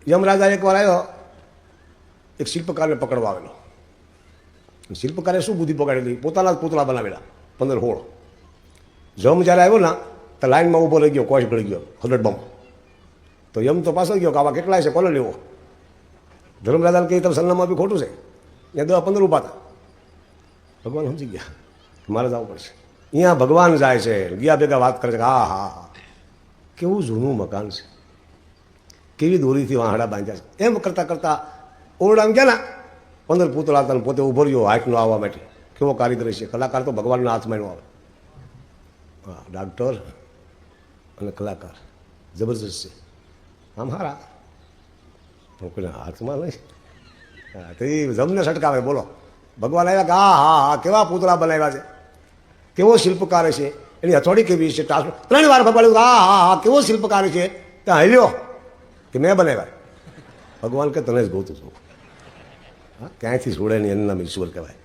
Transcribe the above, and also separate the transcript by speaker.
Speaker 1: યમરાજા એકવાર આવ્યો, એક શિલ્પકારને પકડવા આવેલો. શિલ્પકારે શું બુદ્ધિ પકડેલી, પોતાના જ પૂતળા બનાવેલા 15-16. જમ જ્યારે આવ્યો ને તો લાઈનમાં ઊભો રહી ગયો, કોશ ગળી ગયો, 100 બમ. તો યમ તો પાછળ ગયો કે આવા કેટલાય છે, કોને લેવો? ધર્મરાજાને કહી તમે સરનામાં બી ખોટું છે, ત્યાં 10-15 ઊભા હતા. ભગવાન સમજી ગયા મારે જવું પડશે. અહીંયા ભગવાન જાય છે, ગયા ભેગા વાત કરે છે કે હા હા હા કેવું જૂનું મકાન છે, કેવી દોરીથી વાહડા બાંધ્યા છે. એમ કરતાં કરતાં ઓરડામાં ગયા ને 15 પૂતળા હતા, પોતે ઉભો રહ્યો હાથનો આવવા માટે. કેવો કારીગર છે, કલાકાર તો ભગવાનના હાથમાં એનો આવે. હા, ડાક્ટર અને કલાકાર જબરજસ્ત છે, આમ હારા પણ કોઈના હાથમાં નહીં. હા, તો એ જમને છટકાવે. બોલો, ભગવાન આવ્યા કે હા હા હા કેવા પૂતળા બનાવ્યા છે, કેવો શિલ્પકાર છે, એની હથોડી કેવી છે. 3 વાર ભગવાન હા હા હા કેવો શિલ્પકાર છે. ત્યાં હલ્યો કે મેં બનાવ્યા. ભગવાન કે તને જ ગોતું છું. હા, ક્યાંયથી છોડે નહીં, એનું નામ ઈશ્વર કહેવાય.